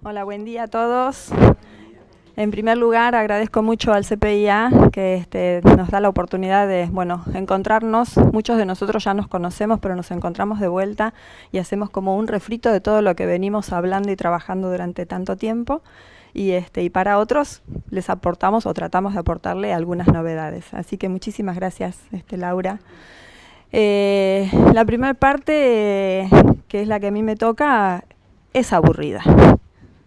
Hola, buen día a todos. En primer lugar, agradezco mucho al CPIA que nos da la oportunidad de encontrarnos. Muchos de nosotros ya nos conocemos, pero nos encontramos de vuelta y hacemos como un refrito de todo lo que venimos hablando y trabajando durante tanto tiempo. Y para otros les aportamos o tratamos de aportarle algunas novedades. Así que muchísimas gracias, Laura. La primera parte, que es la que a mí me toca, es aburrida.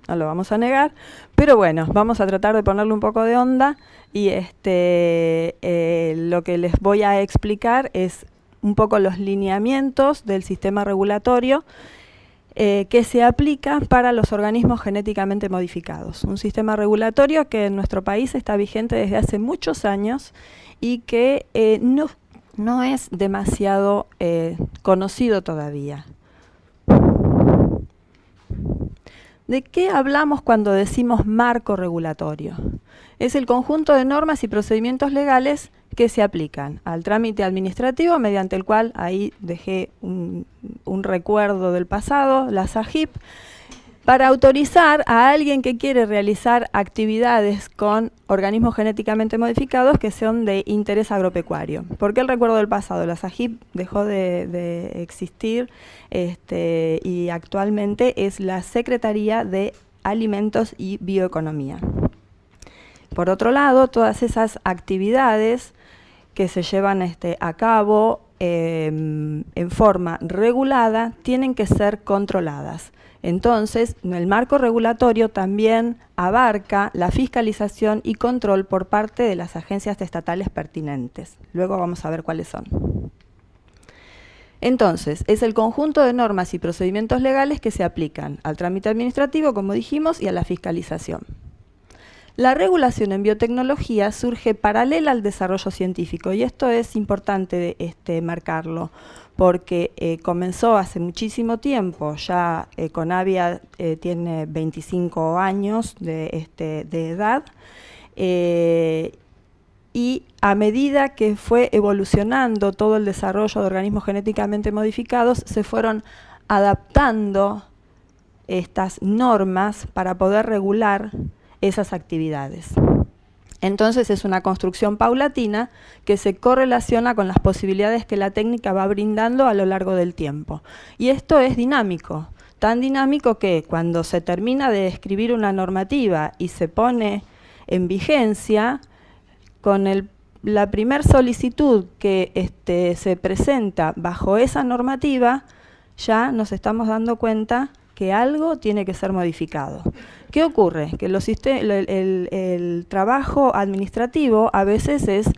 No lo vamos a negar, pero bueno, vamos a tratar de ponerle un poco de onda y lo que les voy a explicar es un poco los lineamientos del sistema regulatorio que se aplica para los organismos genéticamente modificados. Un sistema regulatorio que en nuestro país está vigente desde hace muchos años y que no es demasiado conocido todavía. ¿De qué hablamos cuando decimos marco regulatorio? Es el conjunto de normas y procedimientos legales que se aplican al trámite administrativo, mediante el cual, ahí dejé un recuerdo del pasado, la SAGIP, para autorizar a alguien que quiere realizar actividades con organismos genéticamente modificados que son de interés agropecuario. ¿Por qué el recuerdo del pasado? La SAGIP dejó de existir y actualmente es la Secretaría de Alimentos y Bioeconomía. Por otro lado, todas esas actividades que se llevan a cabo en forma regulada tienen que ser controladas. Entonces, el marco regulatorio también abarca la fiscalización y control por parte de las agencias estatales pertinentes. Luego vamos a ver cuáles son. Entonces, es el conjunto de normas y procedimientos legales que se aplican al trámite administrativo, como dijimos, y a la fiscalización. La regulación en biotecnología surge paralela al desarrollo científico, y esto es importante marcarlo, porque comenzó hace muchísimo tiempo. Ya Conavia tiene 25 años de edad, y a medida que fue evolucionando todo el desarrollo de organismos genéticamente modificados, se fueron adaptando estas normas para poder regular esas actividades. Entonces es una construcción paulatina que se correlaciona con las posibilidades que la técnica va brindando a lo largo del tiempo. Y esto es dinámico, tan dinámico que cuando se termina de escribir una normativa y se pone en vigencia, con la primer solicitud que se presenta bajo esa normativa, ya nos estamos dando cuenta que algo tiene que ser modificado. ¿Qué ocurre? Que el trabajo administrativo a veces es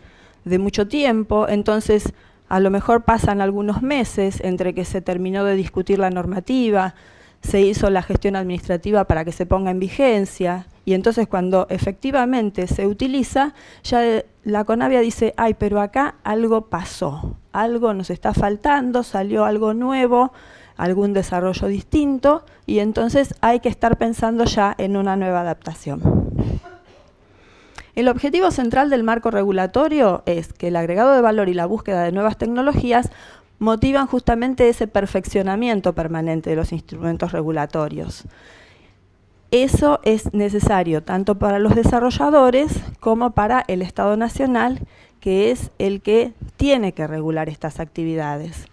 de mucho tiempo, entonces a lo mejor pasan algunos meses entre que se terminó de discutir la normativa, se hizo la gestión administrativa para que se ponga en vigencia, y entonces cuando efectivamente se utiliza, ya la Conavia dice, ay, pero acá algo pasó, algo nos está faltando, salió algo nuevo, algún desarrollo distinto, y entonces hay que estar pensando ya en una nueva adaptación. El objetivo central del marco regulatorio es que el agregado de valor y la búsqueda de nuevas tecnologías motivan justamente ese perfeccionamiento permanente de los instrumentos regulatorios. Eso es necesario tanto para los desarrolladores como para el Estado Nacional, que es el que tiene que regular estas actividades.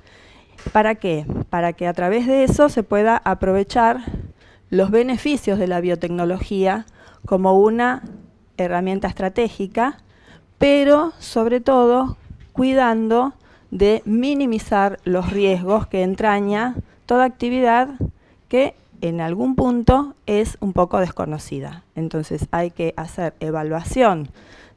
¿Para qué? Para que a través de eso se pueda aprovechar los beneficios de la biotecnología como una herramienta estratégica, pero sobre todo cuidando de minimizar los riesgos que entraña toda actividad que en algún punto es un poco desconocida. Entonces hay que hacer evaluación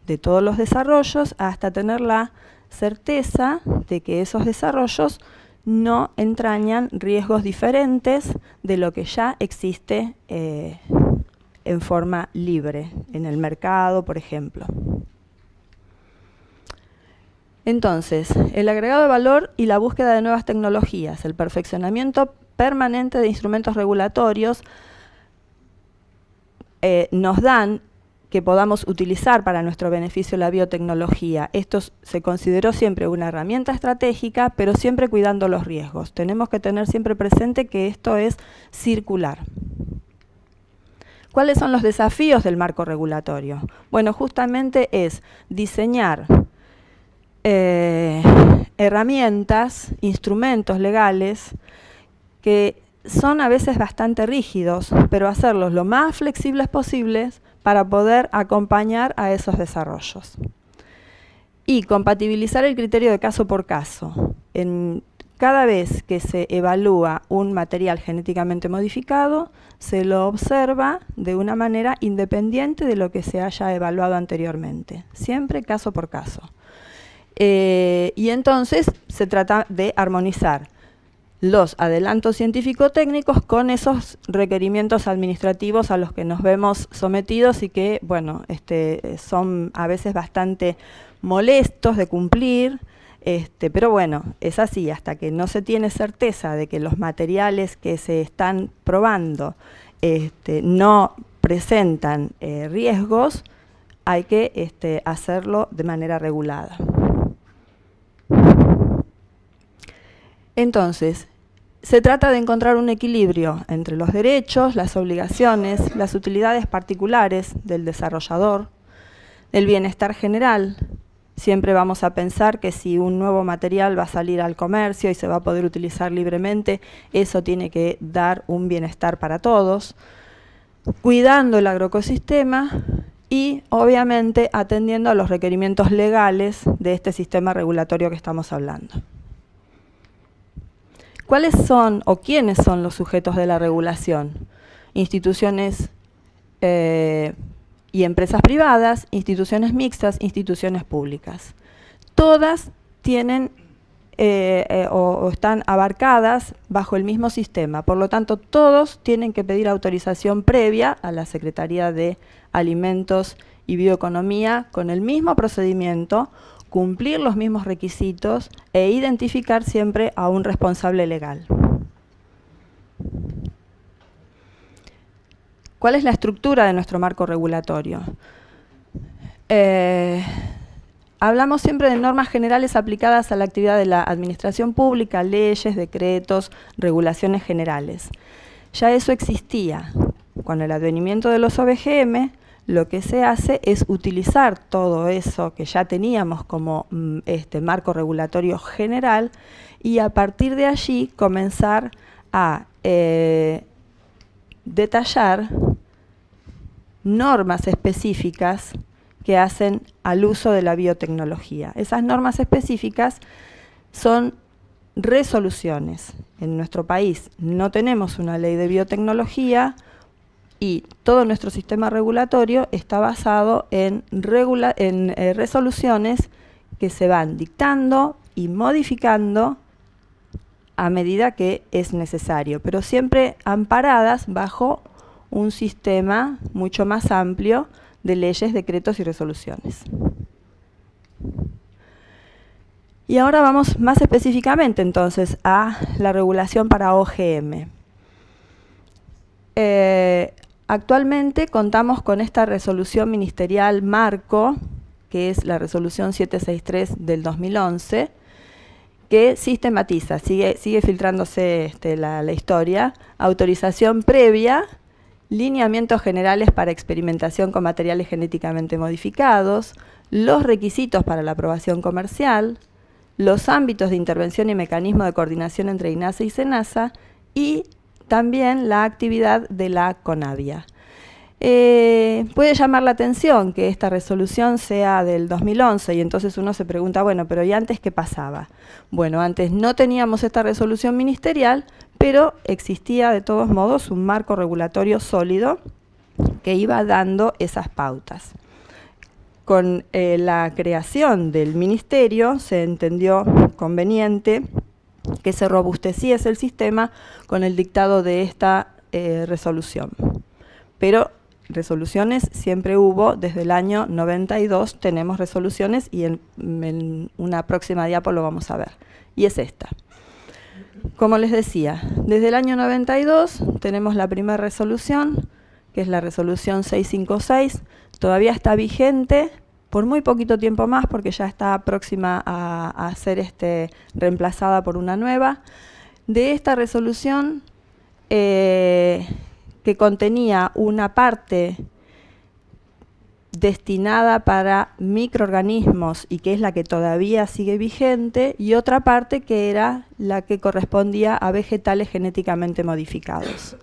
de todos los desarrollos hasta tener la certeza de que esos desarrollos no entrañan riesgos diferentes de lo que ya existe en forma libre en el mercado, por ejemplo. Entonces, el agregado de valor y la búsqueda de nuevas tecnologías, el perfeccionamiento permanente de instrumentos regulatorios nos dan que podamos utilizar para nuestro beneficio la biotecnología. Esto se consideró siempre una herramienta estratégica, pero siempre cuidando los riesgos. Tenemos que tener siempre presente que esto es circular. ¿Cuáles son los desafíos del marco regulatorio? Bueno, justamente es diseñar herramientas, instrumentos legales que son a veces bastante rígidos, pero hacerlos lo más flexibles posibles para poder acompañar a esos desarrollos. Y compatibilizar el criterio de caso por caso. Cada vez que se evalúa un material genéticamente modificado, se lo observa de una manera independiente de lo que se haya evaluado anteriormente. Siempre caso por caso. Y entonces se trata de armonizar los adelantos científico-técnicos con esos requerimientos administrativos a los que nos vemos sometidos y que, bueno, son a veces bastante molestos de cumplir, pero bueno, es así, hasta que no se tiene certeza de que los materiales que se están probando no presentan riesgos, hay que hacerlo de manera regulada. Entonces, se trata de encontrar un equilibrio entre los derechos, las obligaciones, las utilidades particulares del desarrollador, el bienestar general. Siempre vamos a pensar que si un nuevo material va a salir al comercio y se va a poder utilizar libremente, eso tiene que dar un bienestar para todos, cuidando el agroecosistema y, obviamente, atendiendo a los requerimientos legales de este sistema regulatorio que estamos hablando. ¿Cuáles son o quiénes son los sujetos de la regulación? Instituciones y empresas privadas, instituciones mixtas, instituciones públicas. Todas tienen o están abarcadas bajo el mismo sistema. Por lo tanto, todos tienen que pedir autorización previa a la Secretaría de Alimentos y Bioeconomía con el mismo procedimiento, cumplir los mismos requisitos e identificar siempre a un responsable legal. ¿Cuál es la estructura de nuestro marco regulatorio? Hablamos siempre de normas generales aplicadas a la actividad de la administración pública, leyes, decretos, regulaciones generales. Ya eso existía. Con el advenimiento de los OBGM, lo que se hace es utilizar todo eso que ya teníamos como marco regulatorio general y a partir de allí comenzar a detallar normas específicas que hacen al uso de la biotecnología. Esas normas específicas son resoluciones. En nuestro país no tenemos una ley de biotecnología y todo nuestro sistema regulatorio está basado en resoluciones que se van dictando y modificando a medida que es necesario, pero siempre amparadas bajo un sistema mucho más amplio de leyes, decretos y resoluciones. Y ahora vamos más específicamente entonces a la regulación para OGM. Actualmente contamos con esta resolución ministerial marco, que es la resolución 763 del 2011, que sistematiza, sigue filtrándose la historia, autorización previa, lineamientos generales para experimentación con materiales genéticamente modificados, los requisitos para la aprobación comercial, los ámbitos de intervención y mecanismo de coordinación entre INASA y SENASA y también la actividad de la CONABIA. Puede llamar la atención que esta resolución sea del 2011 y entonces uno se pregunta, bueno, pero ¿y antes qué pasaba? Bueno, antes no teníamos esta resolución ministerial, pero existía de todos modos un marco regulatorio sólido que iba dando esas pautas. Con la creación del ministerio se entendió conveniente que se robusteciese el sistema con el dictado de esta resolución. Pero resoluciones siempre hubo, desde el año 92 tenemos resoluciones y en una próxima diapo lo vamos a ver. Y es esta. Como les decía, desde el año 92 tenemos la primera resolución, que es la resolución 656, todavía está vigente por muy poquito tiempo más porque ya está próxima a ser reemplazada por una nueva. De esta resolución que contenía una parte destinada para microorganismos y que es la que todavía sigue vigente, y otra parte que era la que correspondía a vegetales genéticamente modificados.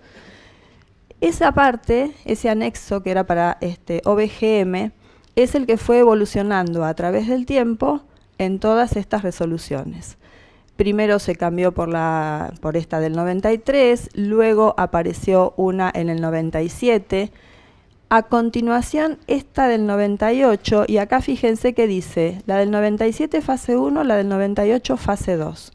Esa parte, ese anexo que era para OVGM, es el que fue evolucionando a través del tiempo en todas estas resoluciones. Primero se cambió por esta del 93, luego apareció una en el 97, a continuación esta del 98, y acá fíjense que dice la del 97 fase 1, la del 98 fase 2.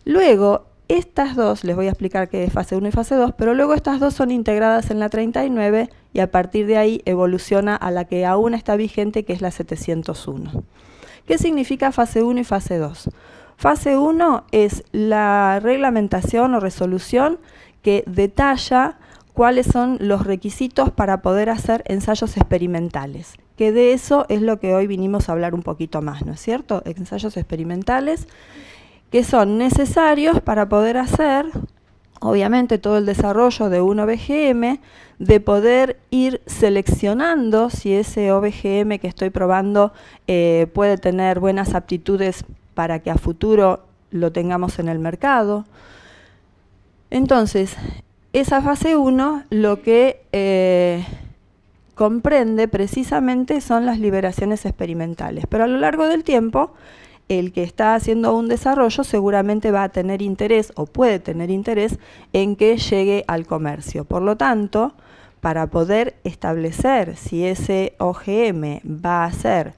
Luego, estas dos, les voy a explicar qué es fase 1 y fase 2, pero luego estas dos son integradas en la 39 y a partir de ahí evoluciona a la que aún está vigente, que es la 701. ¿Qué significa fase 1 y fase 2? Fase 1 es la reglamentación o resolución que detalla cuáles son los requisitos para poder hacer ensayos experimentales, que de eso es lo que hoy vinimos a hablar un poquito más, ¿no es cierto? Ensayos experimentales que son necesarios para poder hacer, obviamente, todo el desarrollo de un OVGM, de poder ir seleccionando si ese OVGM que estoy probando puede tener buenas aptitudes para que a futuro lo tengamos en el mercado. Entonces, esa fase 1 lo que comprende precisamente son las liberaciones experimentales, pero a lo largo del tiempo el que está haciendo un desarrollo seguramente va a tener interés o puede tener interés en que llegue al comercio. Por lo tanto, para poder establecer si ese OGM va a ser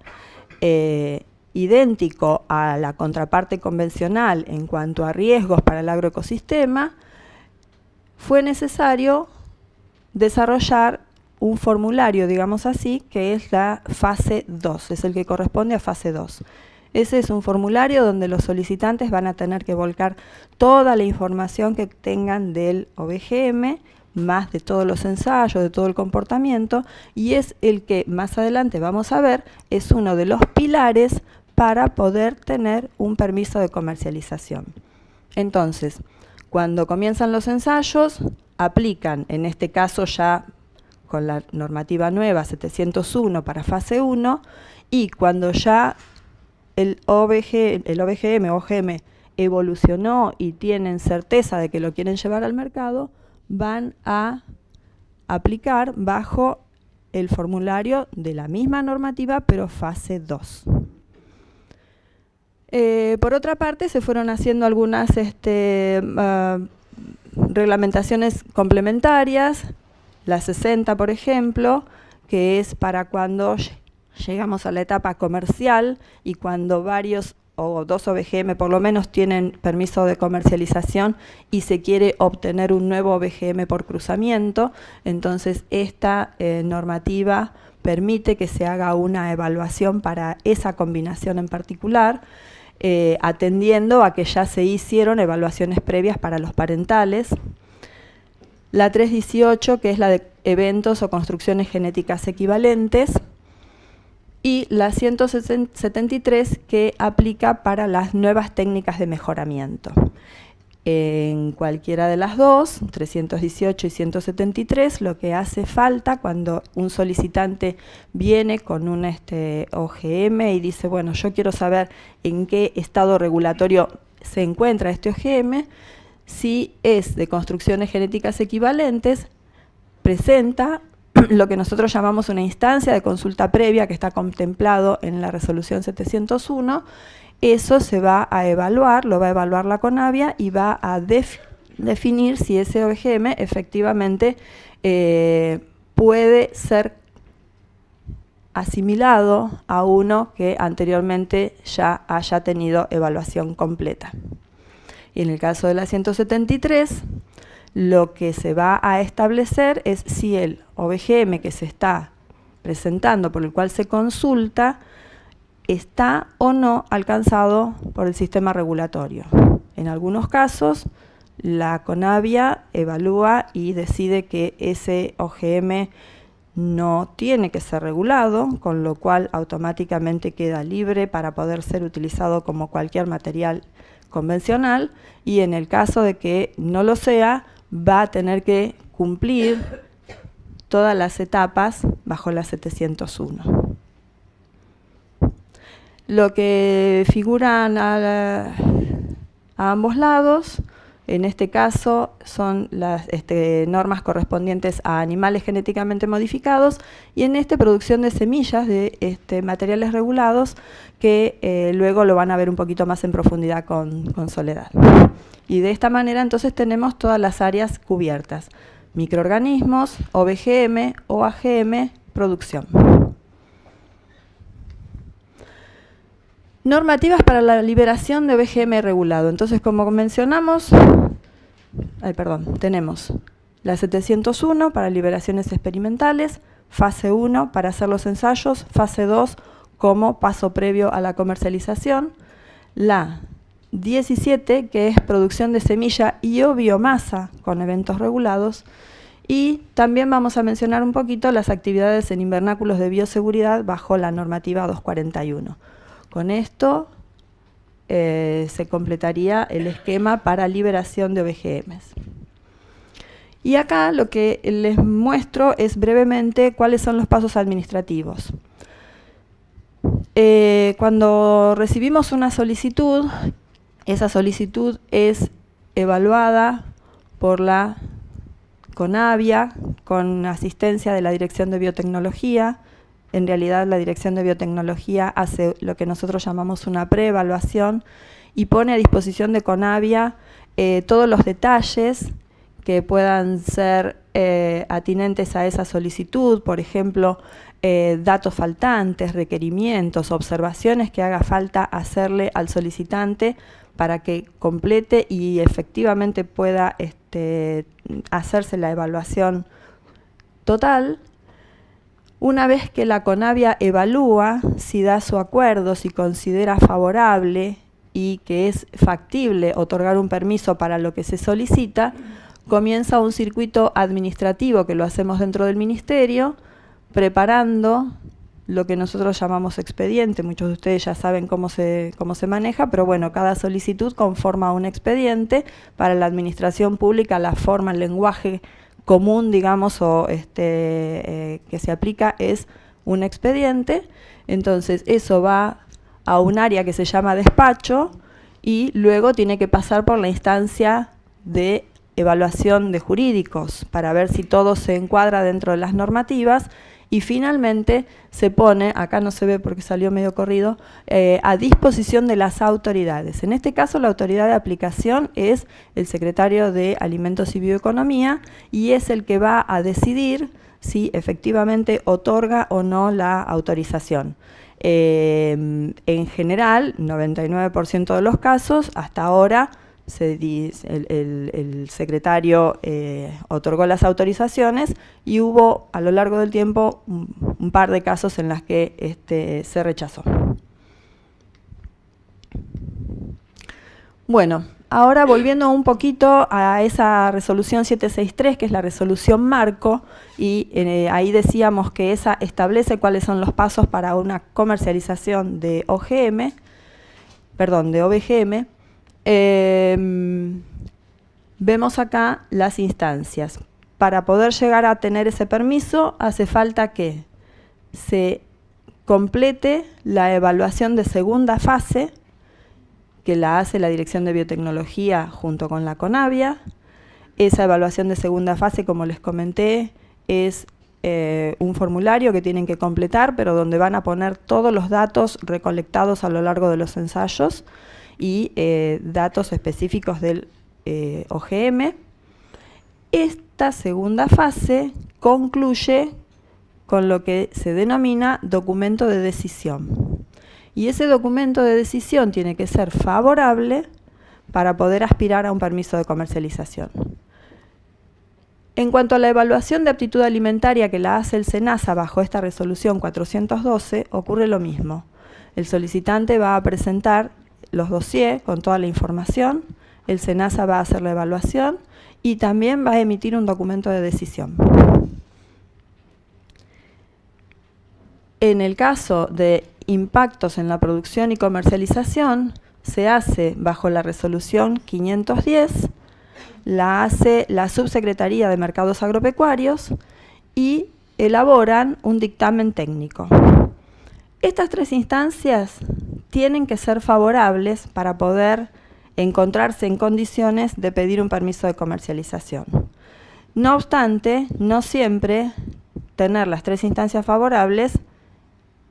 idéntico a la contraparte convencional en cuanto a riesgos para el agroecosistema, fue necesario desarrollar un formulario, digamos así, que es la fase 2, es el que corresponde a fase 2. Ese es un formulario donde los solicitantes van a tener que volcar toda la información que tengan del OVGM, más de todos los ensayos, de todo el comportamiento, y es el que más adelante vamos a ver, es uno de los pilares para poder tener un permiso de comercialización. Entonces, cuando comienzan los ensayos, aplican, en este caso ya con la normativa nueva 701 para fase 1, y cuando ya el OVGM o OGM evolucionó y tienen certeza de que lo quieren llevar al mercado, van a aplicar bajo el formulario de la misma normativa, pero fase 2. Por otra parte, se fueron haciendo algunas reglamentaciones complementarias, la 60, por ejemplo, que es para cuando llegamos a la etapa comercial y cuando varios o dos OVGM por lo menos tienen permiso de comercialización y se quiere obtener un nuevo OVGM por cruzamiento, entonces esta normativa permite que se haga una evaluación para esa combinación en particular, atendiendo a que ya se hicieron evaluaciones previas para los parentales. La 318, que es la de eventos o construcciones genéticas equivalentes, y la 173, que aplica para las nuevas técnicas de mejoramiento. En cualquiera de las dos, 318 y 173, lo que hace falta cuando un solicitante viene con un OGM y dice, bueno, yo quiero saber en qué estado regulatorio se encuentra este OGM, si es de construcciones genéticas equivalentes, presenta lo que nosotros llamamos una instancia de consulta previa que está contemplado en la resolución 701, eso se va a evaluar, lo va a evaluar la CONAVIA y va a definir si ese OGM efectivamente puede ser asimilado a uno que anteriormente ya haya tenido evaluación completa. Y en el caso de la 173, lo que se va a establecer es si el OVGM que se está presentando, por el cual se consulta, está o no alcanzado por el sistema regulatorio. En algunos casos, la CONAVIA evalúa y decide que ese OGM no tiene que ser regulado, con lo cual automáticamente queda libre para poder ser utilizado como cualquier material convencional, y en el caso de que no lo sea, va a tener que cumplir todas las etapas bajo la 701. Lo que figuran a ambos lados, en este caso, son las normas correspondientes a animales genéticamente modificados y en producción de semillas de materiales regulados que luego lo van a ver un poquito más en profundidad con Soledad. Y de esta manera entonces tenemos todas las áreas cubiertas: microorganismos, OVGM, OAGM, producción. Normativas para la liberación de OVGM regulado. Entonces, como mencionamos, tenemos la 701 para liberaciones experimentales, fase 1 para hacer los ensayos, fase 2 como paso previo a la comercialización, la 17 que es producción de semilla y o biomasa con eventos regulados, y también vamos a mencionar un poquito las actividades en invernáculos de bioseguridad bajo la normativa 241. Con esto se completaría el esquema para liberación de OVGMs. Y acá lo que les muestro es brevemente cuáles son los pasos administrativos. Cuando recibimos una solicitud, esa solicitud es evaluada por la CONAVIA con asistencia de la Dirección de Biotecnología. En realidad, la Dirección de Biotecnología hace lo que nosotros llamamos una preevaluación y pone a disposición de CONAVIA todos los detalles que puedan ser atinentes a esa solicitud, por ejemplo, datos faltantes, requerimientos, observaciones que haga falta hacerle al solicitante para que complete y efectivamente pueda hacerse la evaluación total. Una vez que la CONAVIA evalúa si da su acuerdo, si considera favorable y que es factible otorgar un permiso para lo que se solicita, comienza un circuito administrativo que lo hacemos dentro del Ministerio, preparando lo que nosotros llamamos expediente. Muchos de ustedes ya saben cómo se maneja, pero bueno, cada solicitud conforma un expediente. Para la administración pública, la forma, el lenguaje común, digamos, o que se aplica es un expediente. Entonces, eso va a un área que se llama despacho y luego tiene que pasar por la instancia de evaluación de jurídicos para ver si todo se encuadra dentro de las normativas y finalmente se pone, acá no se ve porque salió medio corrido, a disposición de las autoridades. En este caso, la autoridad de aplicación es el secretario de Alimentos y Bioeconomía y es el que va a decidir si efectivamente otorga o no la autorización. En general, 99% de los casos, hasta ahora, el secretario otorgó las autorizaciones y hubo a lo largo del tiempo un par de casos en las que se rechazó. Bueno, ahora volviendo un poquito a esa resolución 763, que es la resolución marco, y ahí decíamos que esa establece cuáles son los pasos para una comercialización de OVGM. Vemos acá las instancias. Para poder llegar a tener ese permiso hace falta que se complete la evaluación de segunda fase, que la hace la Dirección de Biotecnología junto con la CONAVIA. Esa evaluación de segunda fase, como les comenté, es un formulario que tienen que completar, pero donde van a poner todos los datos recolectados a lo largo de los ensayos y datos específicos del OGM. Esta segunda fase concluye con lo que se denomina documento de decisión. Y ese documento de decisión tiene que ser favorable para poder aspirar a un permiso de comercialización. En cuanto a la evaluación de aptitud alimentaria que la hace el SENASA bajo esta resolución 412, ocurre lo mismo. El solicitante va a presentar los dossiers con toda la información, el SENASA va a hacer la evaluación y también va a emitir un documento de decisión. En el caso de impactos en la producción y comercialización, se hace bajo la resolución 510 la hace la Subsecretaría de Mercados Agropecuarios y elaboran un dictamen técnico. Estas tres instancias tienen que ser favorables para poder encontrarse en condiciones de pedir un permiso de comercialización. No obstante, no siempre tener las tres instancias favorables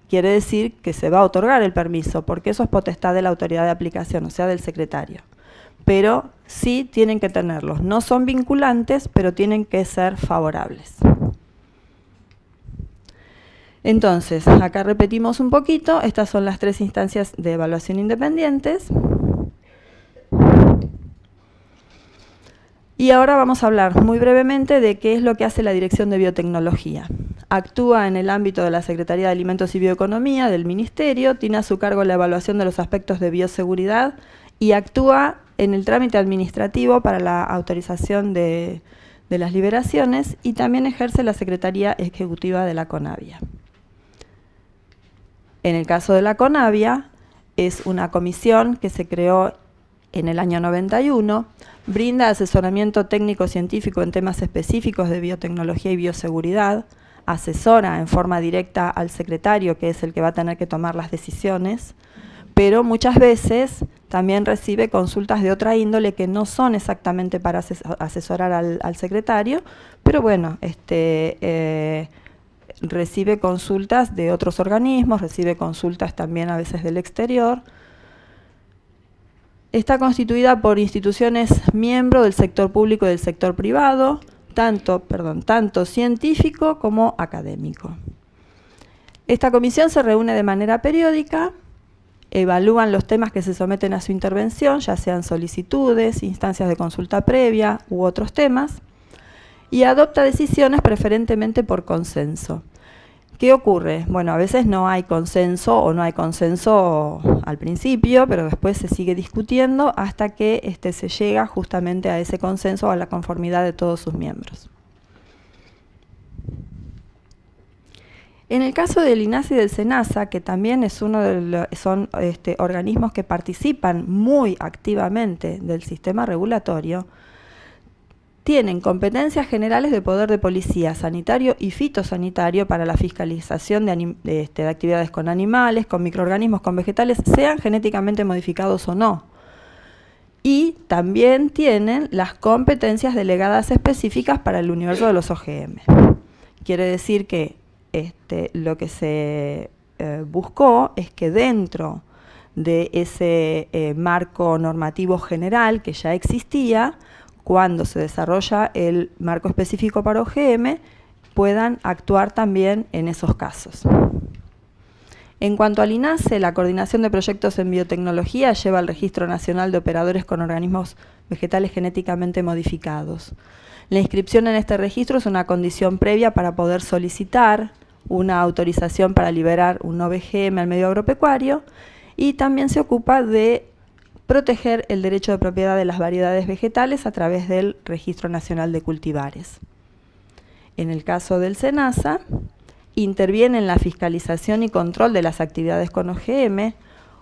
quiere decir que se va a otorgar el permiso, porque eso es potestad de la autoridad de aplicación, o sea, del secretario. Pero sí tienen que tenerlos. No son vinculantes, pero tienen que ser favorables. Entonces, acá repetimos un poquito. Estas son las tres instancias de evaluación independientes. Y ahora vamos a hablar muy brevemente de qué es lo que hace la Dirección de Biotecnología. Actúa en el ámbito de la Secretaría de Alimentos y Bioeconomía del Ministerio, tiene a su cargo la evaluación de los aspectos de bioseguridad y actúa en el trámite administrativo para la autorización de las liberaciones y también ejerce la Secretaría Ejecutiva de la CONAVIA. En el caso de la CONAVIA, es una comisión que se creó en el año 91, brinda asesoramiento técnico-científico en temas específicos de biotecnología y bioseguridad, asesora en forma directa al secretario, que es el que va a tener que tomar las decisiones, pero muchas veces también recibe consultas de otra índole que no son exactamente para asesorar al secretario, pero bueno, recibe consultas de otros organismos, recibe consultas también a veces del exterior. Está constituida por instituciones miembros del sector público y del sector privado, tanto científico como académico. Esta comisión se reúne de manera periódica, evalúan los temas que se someten a su intervención, ya sean solicitudes, instancias de consulta previa u otros temas, y adopta decisiones preferentemente por consenso. ¿Qué ocurre? Bueno, a veces no hay consenso o no hay consenso al principio, pero después se sigue discutiendo hasta que se llega justamente a ese consenso o a la conformidad de todos sus miembros. En el caso del INASA y del SENASA, que también es son organismos que participan muy activamente del sistema regulatorio, tienen competencias generales de poder de policía sanitario y fitosanitario para la fiscalización de actividades con animales, con microorganismos, con vegetales, sean genéticamente modificados o no. Y también tienen las competencias delegadas específicas para el universo de los OGM. Quiere decir que lo que se buscó es que dentro de ese marco normativo general que ya existía, cuando se desarrolla el marco específico para OGM, puedan actuar también en esos casos. En cuanto al INASE, la coordinación de proyectos en biotecnología lleva al Registro Nacional de Operadores con Organismos Vegetales Genéticamente Modificados. La inscripción en este registro es una condición previa para poder solicitar una autorización para liberar un OVGM al medio agropecuario y también se ocupa de proteger el derecho de propiedad de las variedades vegetales a través del Registro Nacional de Cultivares. En el caso del SENASA, interviene en la fiscalización y control de las actividades con OGM,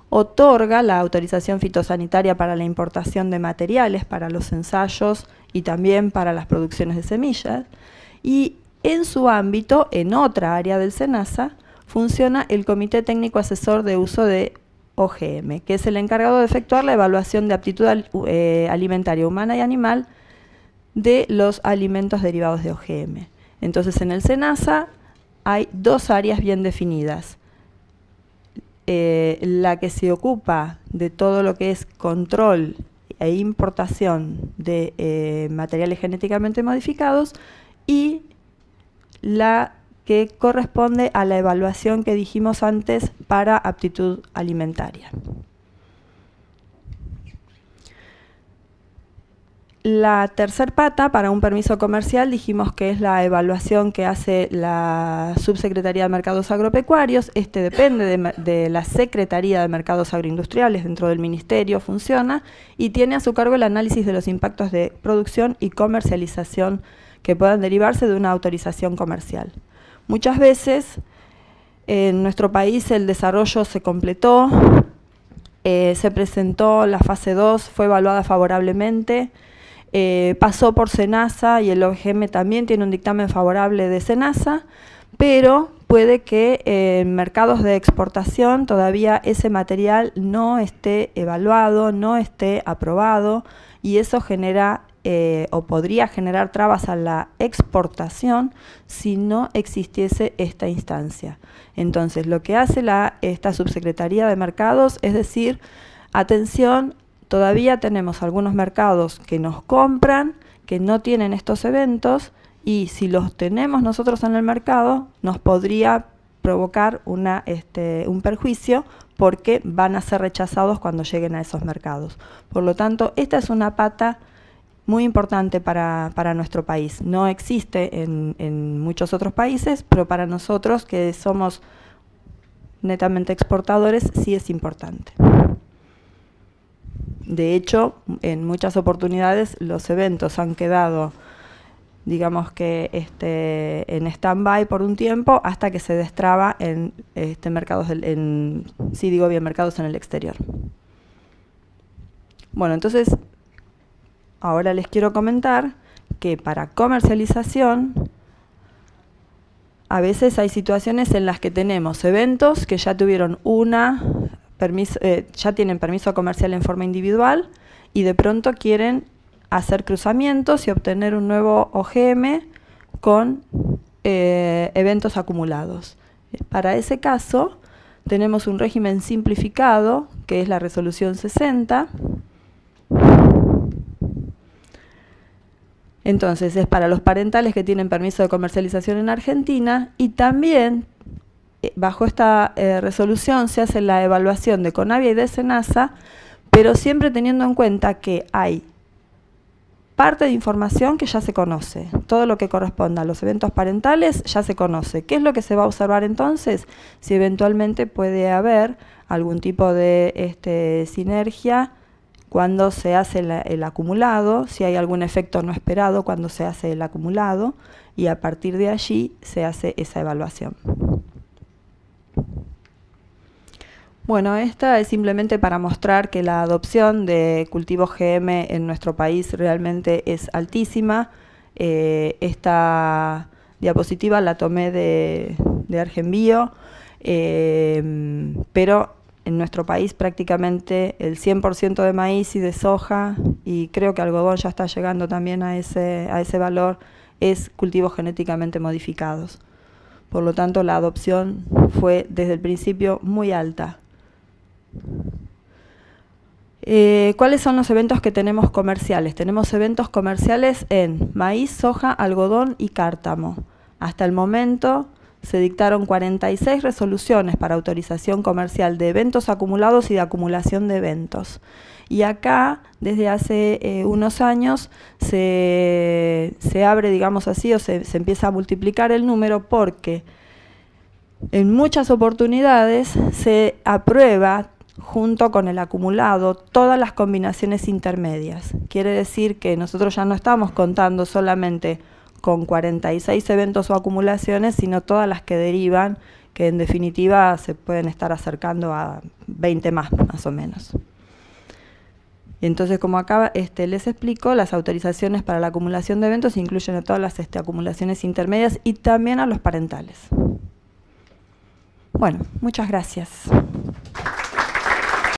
otorga la autorización fitosanitaria para la importación de materiales, para los ensayos y también para las producciones de semillas, y en su ámbito, en otra área del SENASA, funciona el Comité Técnico Asesor de Uso de OGM, que es el encargado de efectuar la evaluación de aptitud alimentaria humana y animal de los alimentos derivados de OGM. Entonces, en el SENASA hay dos áreas bien definidas. La que se ocupa de todo lo que es control e importación de materiales genéticamente modificados y la que corresponde a la evaluación que dijimos antes para aptitud alimentaria. La tercer pata para un permiso comercial dijimos que es la evaluación que hace la Subsecretaría de Mercados Agropecuarios. Depende de la Secretaría de Mercados Agroindustriales dentro del Ministerio, funciona y tiene a su cargo el análisis de los impactos de producción y comercialización que puedan derivarse de una autorización comercial. Muchas veces en nuestro país el desarrollo se completó, se presentó la fase 2, fue evaluada favorablemente, pasó por SENASA y el OGM también tiene un dictamen favorable de SENASA, pero puede que en mercados de exportación todavía ese material no esté evaluado, no esté aprobado, y eso genera o podría generar trabas a la exportación si no existiese esta instancia. Entonces, lo que hace esta Subsecretaría de Mercados es decir, atención, todavía tenemos algunos mercados que nos compran, que no tienen estos eventos, y si los tenemos nosotros en el mercado, nos podría provocar un perjuicio porque van a ser rechazados cuando lleguen a esos mercados. Por lo tanto, esta es una pata muy importante para nuestro país. No existe en muchos otros países, pero para nosotros, que somos netamente exportadores, sí es importante. De hecho, en muchas oportunidades los eventos han quedado, digamos que en stand-by por un tiempo hasta que se destraba en mercados mercados en el exterior. Bueno, entonces ahora les quiero comentar que para comercialización a veces hay situaciones en las que tenemos eventos que ya tuvieron ya tienen permiso comercial en forma individual y de pronto quieren hacer cruzamientos y obtener un nuevo OGM con eventos acumulados. Para ese caso tenemos un régimen simplificado que es la resolución 60. Entonces es para los parentales que tienen permiso de comercialización en Argentina, y también bajo esta resolución se hace la evaluación de CONAVIA y de SENASA, pero siempre teniendo en cuenta que hay parte de información que ya se conoce. Todo lo que corresponda a los eventos parentales ya se conoce. ¿Qué es lo que se va a observar entonces? Si eventualmente puede haber algún tipo de sinergia cuando se hace el acumulado, si hay algún efecto no esperado cuando se hace el acumulado, y a partir de allí se hace esa evaluación. Bueno, esta es simplemente para mostrar que la adopción de cultivos GM en nuestro país realmente es altísima. Esta diapositiva la tomé de Argenbio, pero en nuestro país prácticamente el 100% de maíz y de soja, y creo que algodón ya está llegando también a ese valor, es cultivos genéticamente modificados. Por lo tanto, la adopción fue desde el principio muy alta. ¿Cuáles son los eventos que tenemos comerciales? Tenemos eventos comerciales en maíz, soja, algodón y cártamo. Hasta el momento se dictaron 46 resoluciones para autorización comercial de eventos acumulados y de acumulación de eventos. Y acá, desde hace unos años, se abre, digamos así, o se empieza a multiplicar el número porque en muchas oportunidades se aprueba junto con el acumulado todas las combinaciones intermedias. Quiere decir que nosotros ya no estamos contando solamente con 46 eventos o acumulaciones, sino todas las que derivan, que en definitiva se pueden estar acercando a 20 más o menos. Entonces, como acá les explico, las autorizaciones para la acumulación de eventos incluyen a todas las acumulaciones intermedias y también a los parentales. Bueno, muchas gracias.